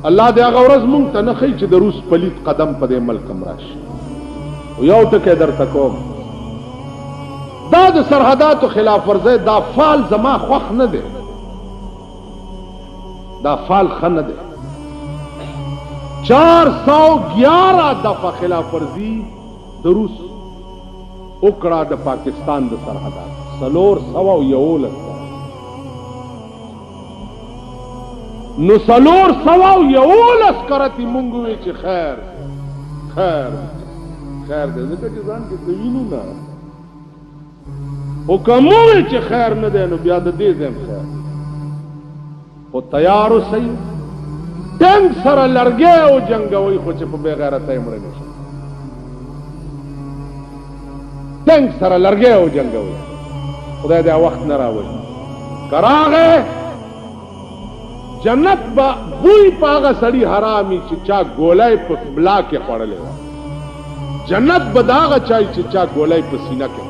الله دې هغه ورځ مونږ ته نه ښیي چې د روس پلیت قدم په دې ملک هم راشي یو ټکی درته کوم دا د سرحداتو خلاف ورزۍ دا فال زما خوښ نه دی دا فال ښه نه دی 411 دفعه خلاف ورزي د روس وکړه د پاکستان د سرحداتو 411 نو 411 کرتی مونږ وی چې خیر دی ځکه چې ځان کې وینو نه او کوم وی چې خیر نه دی نو بیا د دې زم خیر او تیار اوسئ ټنګ سره لرګی او جنګوي خو چې په بې غیرتۍ مړه نشي ټنګ سره لرګی او جنګوي خدای دا وخت نه راوړي که راغی جنت با بوی پاغه سړی حرامي چې چا ګولای په بلا کې خوړلې و جنت به داغه چای چې چا ګولای په سینه کې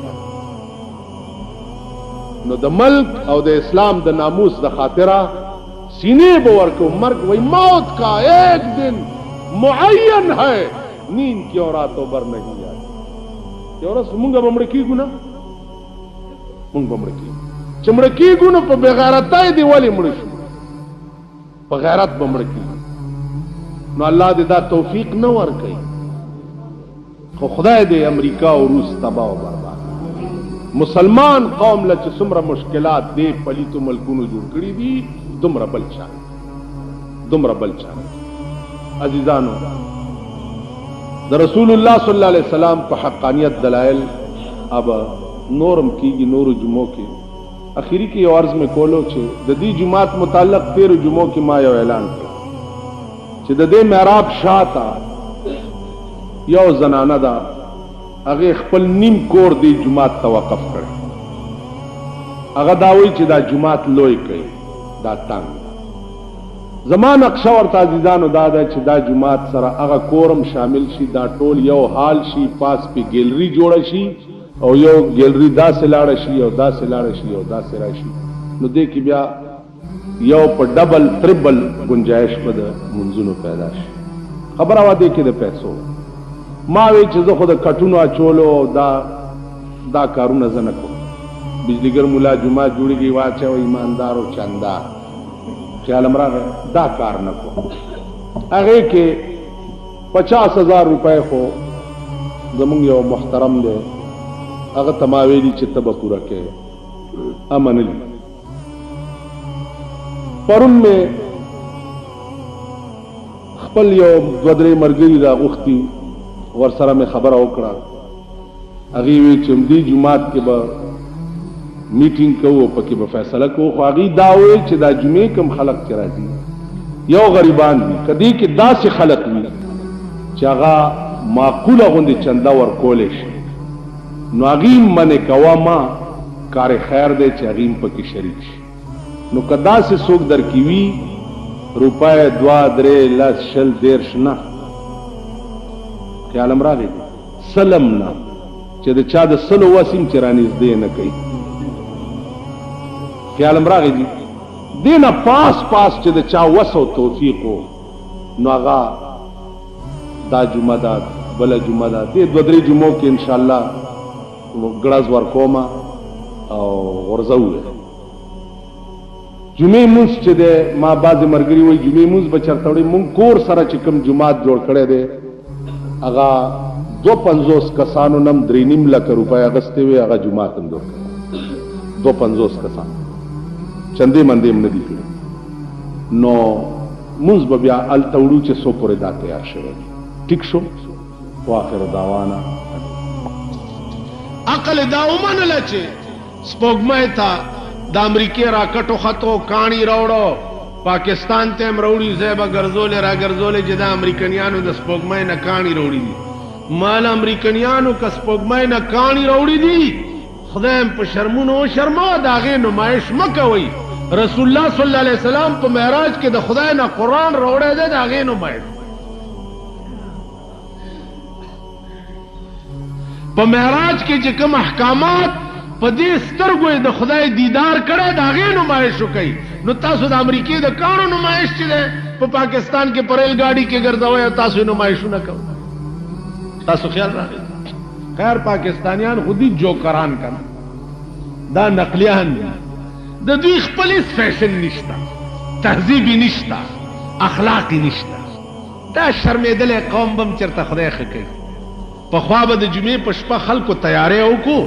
نو د ملک او د اسلام د ناموس د خاطره سینے به ورکو مرگ وہی موت کا ایک دن معین ہے نیند کی اور راتوں بر نہیں آئی یو ورځ مونږ به مړه کېږو نه مونږ به مړه کېږو چې مړه کېږو نو په بېغیرتۍ دې ولې مړه شو په غیرت به مړه کېږو نو الله دې دا توفیق نه ورکوي خو خدای دې امریکا او روس تباه او برباد مسلمان قوم له چې څومره مشکلات دې پلیتو ملکونو جوړ کړي دي دومره بل چا عزیزانو د رسول الله صلی الله علیه وسلم په حقانیت دلائل اب نورم کیږي نور جمعو کې اخیری کې یو عرض میں کولو چې د دې جمعات متعلق 13 جمعو کې ما یو اعلان کړ چې د دې محراب شاته یو زنانه ده هغه خپل نیم کور دی جمعات توقف کړ هغه دا وایي چې دا جمعات لوی کوي دا تنگ زمان نقشه ورته عزیزانو دا ده چې دا جمعات سره هغه کورم شامل شي دا ټول یو حال شي پاس په ګیلری جوړه شي او یو ګیلری داسې لاړه شي او داسې لاړه شي او داسې راشي نو دې کې بیا یو په ډبل تربل گنجائش په د منځونو پیدا شي خبره وا دې کې د پیسو ما وی چې زه خو د کټونو اچولو دا کارونه زه نه کوم بجلیګر مولا جمعه جوړیږي واچو ایماندار او چندا خیال امراغه دا کار نه کوم هغه کې 50,000 روپے خو زمونږ یو محترم دی هغه تماویلی چې تبه پورا کې امنلی پرون میں خپل یو دوادرې مرګري راغوختي ورسره مې خبره وکړه هغه وی چې دې جمعات کې به میټینګ کوو پکې به فیصله کوو خو هغه دا وی چې دا جمعې کم خلق چې راځي یو غریبان دي کدی کې داسې خلق وي چې هغه معقوله غوندې چنده ورکولې شي نو هغه منې کوا ما کار خیر دی چې هغه پکې شریک شي نو کدا سے سوک در کیوی روپے 2 3 لس شل دیرش نه خیال امراغی سلم نه چې د چا د سلو وسیم چرانیز دی نه کوي خیال امراغی دینه پاس چې د چا وسو توفیقو نو هغه دا جمعه ده بل جمعه ده دې 2-3 جمعو کې ان شاء الله ګړز ورکوما او ورزو جمعې مونږ چې ده ما بعضې مرګري وایي جمعې مونږ به چېرته وړي مونږ کور سره چې کوم جماعت جوړ کړی دی هغه 250 کسانو نم 3.5 لک روپۍ اغستې وې هغه جماعت هم جوړ کړی 250 کسان چندې مندې هم نه دي کړي نو مونږ به بیا هلته وړو چې څو پورې دا تیار شوی دی ټیک شو واخر دعوانا عقل دا ومنله چې سپوږمۍ ته د امریکې راکټو خطو کاڼي راوړو پاکستان ته هم راوړي زه به ګرځولې را ګرځولې چې د امریکنیانو د سپوږمۍ نه کاڼي راوړي دي مال امریکنیانو که سپوږمۍ نه کاڼي راوړي دي خدای هم په شرمونو وشرموه د هغې نمایش مه کوئ رسول الله صلی الله علیه وسلم په معراج کې د خدای نه قرآن راوړی دی د هغې نمایش په معراج کې چې کوم احکامات په دې سترګو د خدای دیدار کړی د هغې نمایش وکئ نو تاسو د امریکې د کاڼو نمایش چې دی په پاکستان کې په ریل ګاډي کې ګرځوئ او تاسو یې نمایشونه کوئ تاسو خیال راغی خیر پاکستانیان خودی جوکران کنه دا نقلیان دي د دوی خپل فیشن نشته تهذیبي نشته اخلاقي نشته دا شرمېدلی قوم بم چېرته خدای ښه کوي پخوا به د جمعې په شپه خلکو تیاری وکړو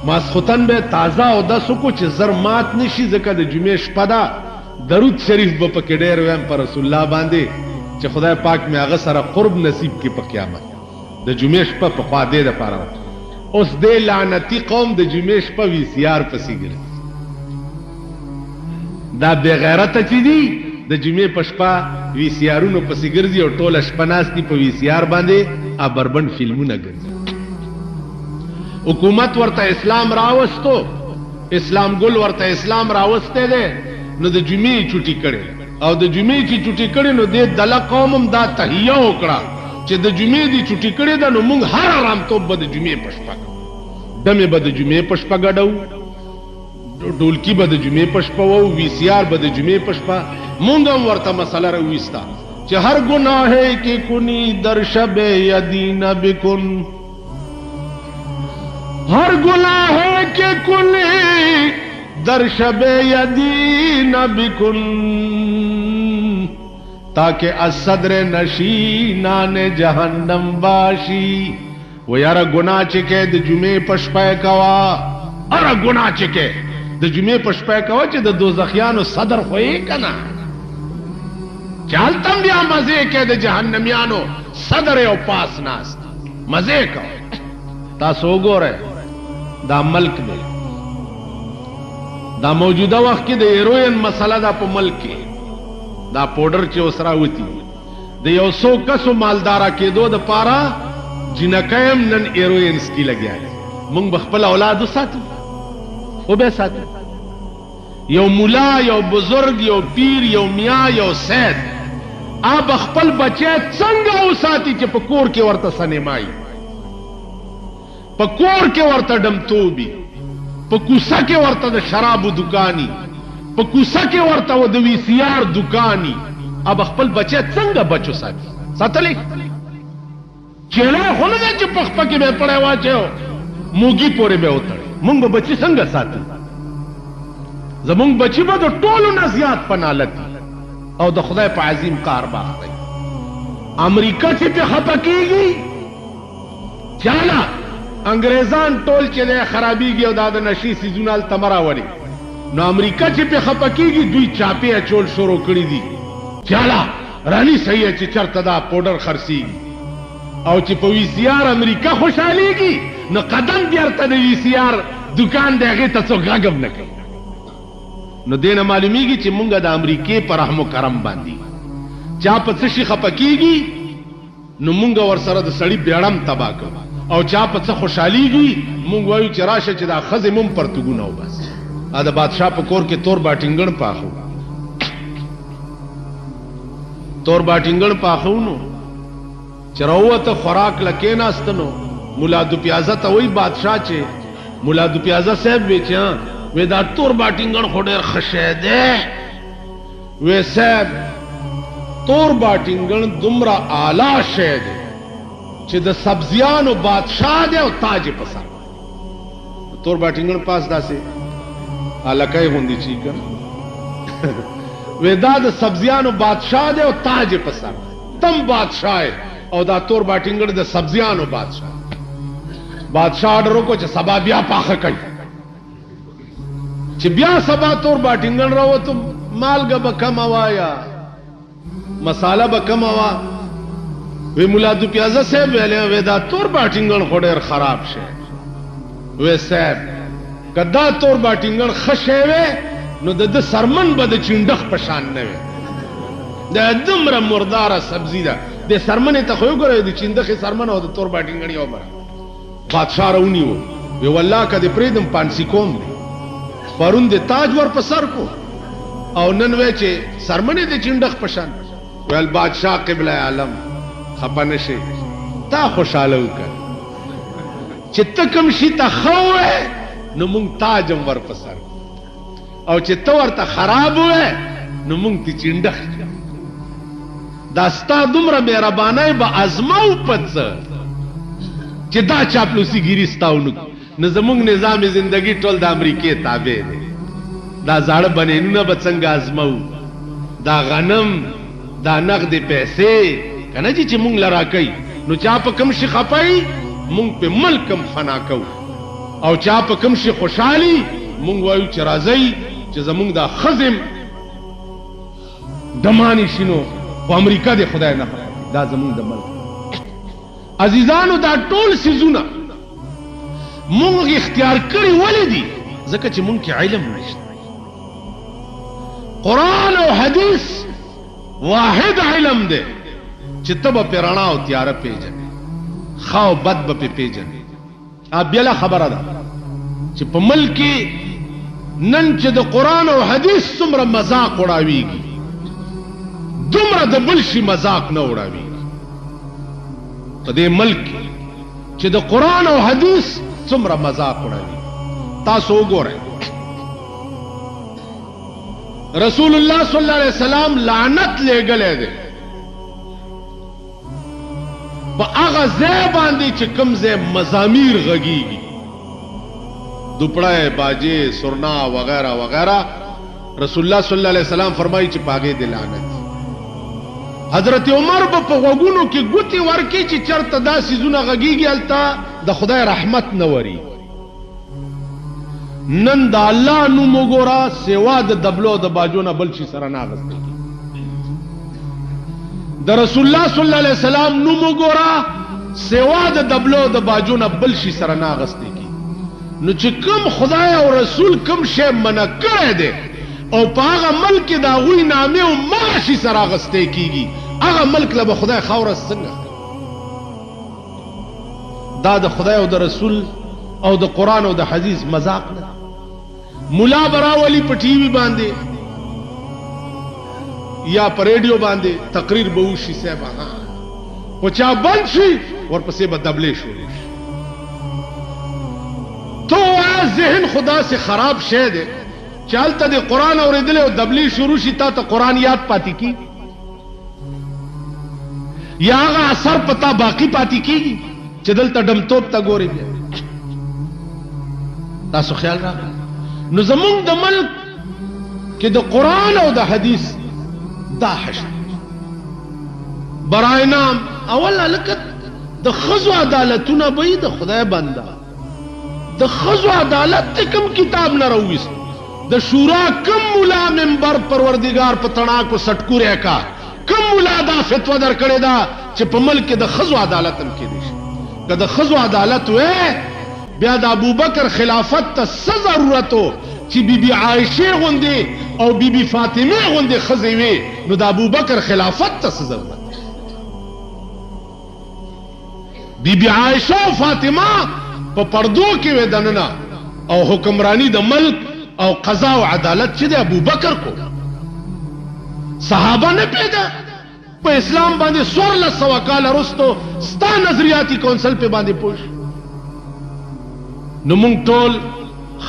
ماسخوتن به تازه اودس وکړو چې زر مات نشي ځکه د جمعې شپه ده درود شریف به پکې ډېر ویم په رسول الله باندې چې خدای پاک مې هغه سره قرب نصیب کړي په قیامت د جمعې شپه پخوا دې دپاره اوس دې لعنتي قوم د جمعې شپه وي سی آر پسې ګرځي دا بېغیرته چې دي د جمعې په شپه وي سی آرونو پسې ګرځي او ټوله شپه ناست دي په وي سی آر باندې بربند فلمونه ګرځي حکومت ورته اسلام راوستو اسلام ګل ورته اسلام راوستی دی نو د جمعې چوټي کړي او د جمعې چې چوټي کړي نو دې دله قوم هم دا تهیه وکړه چې د جمعې دې چوټي کړي ده نو موږ هر آرامتوب به د جمعې په شپه کوو دمې به د جمعې په شپه ګډو ډولکی به د جمعې په شپه وو وي سی آر به د جمعې په شپه موږ هم ورته مسله راویسته چې هر گناہ کی کنی در شب یدین بکن ہر گناہ کی کنی در شب یدین بکن تاکہ از صدر نشینان جہنم باشی وہ یارا گناہ چکے د جمعے پشپے کوا ارا گناہ چکے د جمعے پشپے کوا چې د دوزخیانو صدر خوئی کنا چالتم بیا مزے کے د جہنمیانو صدر او پاس ناس مزے کو تاسو ګوره دا ملک دی دا موجوده وخت کې د هیروین مسله دا په ملک کې دا پاوډر چې اوس راوتی د یو څو کسو مالدارا کېدو د پاره جنکایم نن هیروینس کې لګیا دي مونږ بخپل اولاد ساتو او به ساتو یو مولا یو بزرگ یو پیر یو میاں یو سید اب خپل بچے څنګه وساتي چې په کور کې ورته سنیمای په کور کې ورته ډمتوبي په کوڅه کې ورته د شرابو دکانی په کوڅه کې ورته د وی سی آر دکانی اب خپل بچے څنګه بچو ساتي ساتلی چیرې خونه چې پخپه کې به پړې واچو موګي پورې به وتړي مونږ بچي څنګه ساتي زمونږ بچی به د ټولو نه زیات پنالت او د خدای په عظیم کار باخته امریکا چې په خپه کېږي چاله انګریزان ټول چې د خرابېږي او د نشي سیزونه هلته مه راوړي نو امریکا چې په خپه کېږي دوی چاپې اچول شروع کړي دي چاله رانی صحیح چې چرته دا پوډر خرڅېږي او چې په وی سی آر امریکا خوشحالېږي نو قدم بیرته د وی سی آر دکان د هغې ته څوک غږ هم نه کوي نو دینه معلومیږي چې مونږ د امریکې په رحم و کرم باندې چا په څه شي خپه کېږي نو مونږ ورسره د سړي بیړم تباه کوو او چا په څه خوشحالېږي مونږ وایو چې راشه چې دا ښځې مم پرتګونه وباسي د بادشاه په کور کې تور باټینګڼ پاخو تور باټینګڼ پاخو نو چې راووته خوراک له کېناسته نو ملا دو پیازه ته وایي بادشاه چې ملا دو پیازه صاحب وی چې وی دا تور باټینګڼ خو ډېر ښه شی دی وی صاحب تور باټینګڼ دومره اعلی شی دی چې د سبزیانو بادشاه دی او تاج یې په سر تور باټینګڼ پاس داسې هلکۍ غوندې چې که وی دا د سبزیانو بادشاه دی او تاج یې په سر تم بادشاه او دا تور باټینګڼ د سبزیانو بادشاه بادشاه آرډر وکړو چې سبا بیا پاخه کوي چې بیا سبا تور باټینګڼ راوته مالګه به کمه وایا مساله به کمه وا وی ملا دو پیازه صاحب ویلی وی دا تور باټینګڼ خو ډېر خراب شی وی صاحب که دا تور باټینګڼ ښه شی وی نو د ده سرمن به د چینډخ په شان نه وی دا دومره مرداره سبزي ده د سرمنې ته خو وګورئ د چینډخې سرمن او د تور باټینګڼ یو بره بادشاه راونیو وی والله که دې پرېږدم پانسي کوم دی پرون د تاج ور په سر کو او نن وی چې سرمنې د چینډخ په شان ویل بادشاه قبله عالم خپه نشي تا خوشحاله وکړه چې ته کوم شي ته ښه وې نو مونږ تاج هم ور په سر او چې ته ورته خراب وې نو مونږ ته چینډخ دا ستا دومره مهربانۍ به ازمو په څه چې دا چاپلوسي ګیري ستا ونه نو زمونږ نظام زندگی ټول د امریکې تابع دی دا زاړه بنینونه به څنګه ازمو دا غنم دا نقد پیسې کنه چې مونږ لرا کوي نو چا په کوم شي خپای مونږ په ملکم فنا کوو او چا په کوم شي خوشحالي مونږ وایو چې راځي چې زمونږ دا خزم دمانی شنو په امریکا د خدای نه دا زمونږ د ملک عزیزانو دا ټول سيزونه مونږ اختیار کړی ولې دي ځکه چې مونږ کې علم نشته قرآن او حدیث واحد علم دی چې ته به پې رڼا او تیاره پیژنې ښه او بد به پې پیژنې بېله خبره ده چې په ملک کې نن چې د قرآن او حدیث څومره مذاق وړاویږي دومره د بل شي مذاق نه وړاویږي په دې ملک کې چې د قرآن او حدیث څومره مذاق وړاویږي تاسو وګورئ رسول الله صلی الله علیه وسلم لعنت لېږلی دی په هغه ځای باندې چې کوم ځای مزامیر غږیږي دوپړی باجې سرنا وغیرہ وغیرہ رسول الله صلی الله علیه وسلم فرمایي چې په هغې د لعنت حضرت عمر به په غوږونو کې ګوتې ورکړي چې چېرته دا څیزونه غږیږي هلته د خدای رحمت نه وري نن د الله نوم وګوره سوا د دبلو د باجو نه بل شي سره نه اخیستل د رسول الله صلی الله علیه وسلم نوم وګورا سوا د دبلو د باجو نه بل شي سره ناغستې کی نو چې کوم خدای او رسول کوم شی منع کړی دی او په هغه ملک د هغوی نامې او مغه شي سره اغستې کیږي هغه ملک له به خدای خاوره څنګه دا د خدای او د رسول او د قرآن او د حدیث مذاق نه ملا براولی په ټي وي باندې یا په ریډیو باندې تقریر به وشي صاحب او چا بند شي ورپسې به دبلې شروع شي تو ذهن خدا سے خراب شی دی چې هلته د قرآن اورېدلی او دبلې شروع شي تا ته قرآن یاد پاتې کېږي یا هغه اثر پتا باقی پاتې کېږي چې دلته ډمتوب ته ګورې بیا تاسو خیال راغلی نو زمونږ د ملک کې د قرآن او د حدیث دا حشر برای نام اول لکه د ښځو عدالتونه به د خدای بنده د ښځو عدالت ته کوم کتاب نه راوویست د شورا کم مولا منبر پروردگار په تڼاکو سټکوری کا کم مولا دا فتوا درکړې ده چې په ملک کې د ښځو عدالت هم کېدی شي که د ښځو عدالت وې بیا د ابوبکر خلافت ته څه ضرورت و چې بیبي عایشې غوندې او بیبي فاطمې غوندې ښځې وې نو د ابوبکر خلافت ته څه ضرورت بیبي عایشه او فاطمه په پردو کې وې دننه او حکمرانی د ملک او قضا او عدالت چې د ابوبکر کو صحابه نه پیدا په اسلام باندې 1400 کال وروسته ستا نظریاتي کونسل په باندې پوښ نو مونږ ټول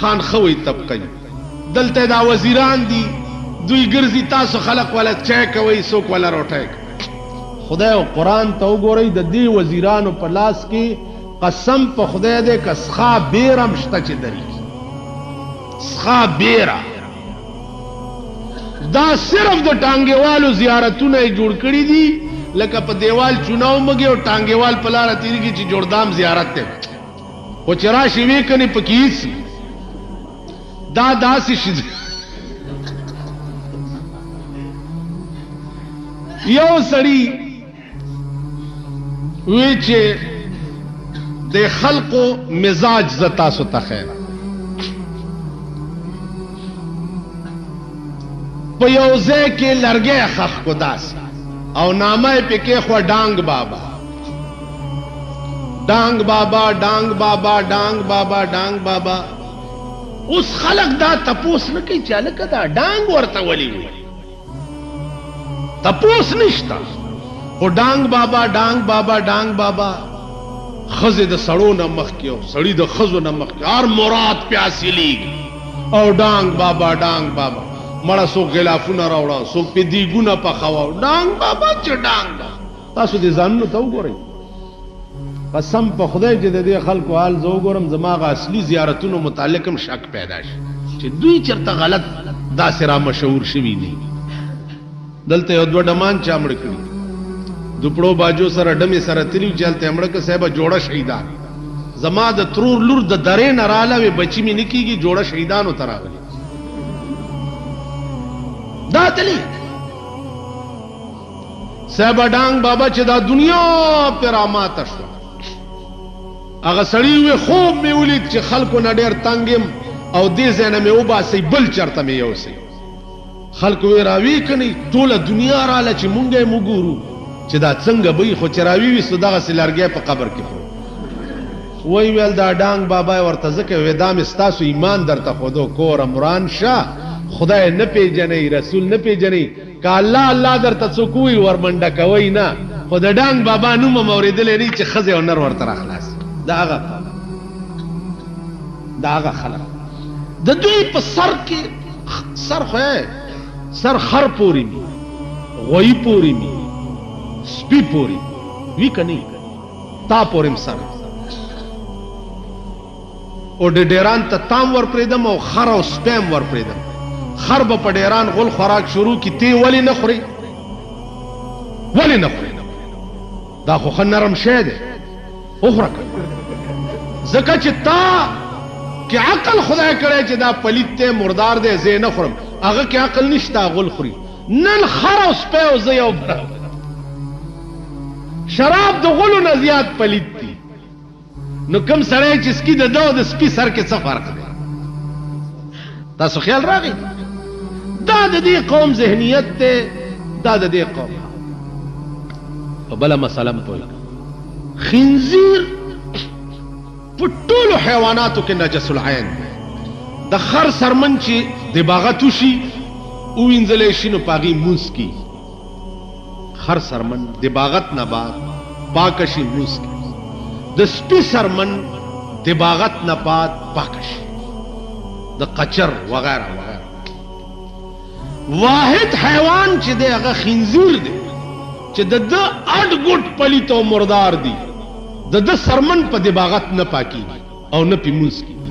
خان خوي طبقه دلته دا وزیران دي دوی ګرځي تاسو خلق ولا چای کوي څوک ولا روټای خدای او قرآن ته وګورئ د دې وزیرانو په لاس کې قسم په خدای دې کسخا بیرم شته چې دري سخا بیره دا صرف د ټانګېوالو زیارتونه یې جوړ کړي دي لکه په دیوال چوناو مګي او ټانګېوال په لاره تېرېږي چې جوړدام زیارت دی خو چې راشي ویې کنې پکې هېڅ دا داسې شي یو سړي وی چې د خلقو مزاج ز تاسو ته خیر په یو ځای کې لرګی خښ کو داسې او نامه یې پکې خو ډانګ بابا ډانګ بابا ډانګ بابا ډانګ بابا ډانګ بابا اوس خلق دا تپوس نه کوي چې هلکه دا ډانګ ورته ولې وي تپوس نشته خو ډانګ بابا ډانګ بابا ډانګ بابا ښځې د سړو نه مخکې او سړي د ښځو نه مخکې هر مراد پې حاصلېږي او ډانګ بابا ډانګ بابا مړه څوک غلافونه راوړه څوک پې دیګونه پخوه ډانګ بابا چې ډانګ تاسو دې ځانونو ته وګورئ قسم په خدای چې د دې خلکو حال زه وګورم زما هغه اصلي زیارتونو متعلق هم شک پیدا شي چې دوی چېرته غلط داسې را مشهور شوي دي دلته یو دوه ډمان چا مړه کړي دوپړو باجو سره ډمې سره تلي چې هلته یې مړه که صاحبه جوړه شهیدان زما د ترور لور د درې نه راله وې بچي مې نه کېږي جوړه شهیدانو ته راغلي دا تلی صاحبه ډانګ بابا چې دا دنیا پې راماته شوه هغه سړي وې خوب مې ولید چې خلکو نه ډېر تنګ یم او دې ځای نه مې وباسئ بل چېرته مې یوسئ خلکو وې راوي که نه ټوله دنیا راله چې مونږ یې وګورو چې دا څنګه به خو چې راوي وي سو دغسې لرګی په قبر کې خورو وی ویل دا ډانګ بابا یې ورته ځکه وې دا مې ستاسو ایمان درته ښودو کوره مران شه خدای نه پیژنئ رسول نه پیژنئ که الله الله درته څوک ووایي ورمنډه کوئ نه خو د ډانګ بابا نوم هم اورېدلی نه چې ښځې او نر ورته راخلاص دا هغه خلک د دوی په سر کې سر خو سر خر پورې وي غویي پورې وي سپي پورې وي که نه تا پورې هم سر او ډیران ته تام ور پرېږدم او خر او سپی هم ور پرېږدم خر به په ډیران غول خوراک شروع کی تی ولې نه خوري ولې نه خوري دا خو ښه نرم شی دی وخوره ځکه چې تا کې عقل خدای کړی چې دا پلیت دی مردار دی زه یې نه خورم هغه کې عقل نشته غول خوري نن خر او سپی او زه یو برابر شراب د غلو نه زیات پلید دي. نو کم سړی چې سکی د دو د سپي سر کې څه فرق دی؟ تاسو خیال راغی؟ دا د دې قوم ذهنیت دی، دا د دې قوم. په بله مسله م پوهېږه، خنزیر په ټولو حیواناتو کې نجس العین دی. د خر سرمن چې دباغت وشي ووینځلی شي نو په هغې مونځ کېږي. خر سرمن دباغت نه بعد پاکه شي مونځ کېږي. د سپي سرمن دباغت نه بعد پاکه شي. د قچر وغیره وغیره. واحد حیوان چې دی هغه خنزیر دی چې د ده اډ ګوټ پلیت او مردار دی. د ده سرمن په دباغت نه پاکېږي او نه پې مونځ کېږي.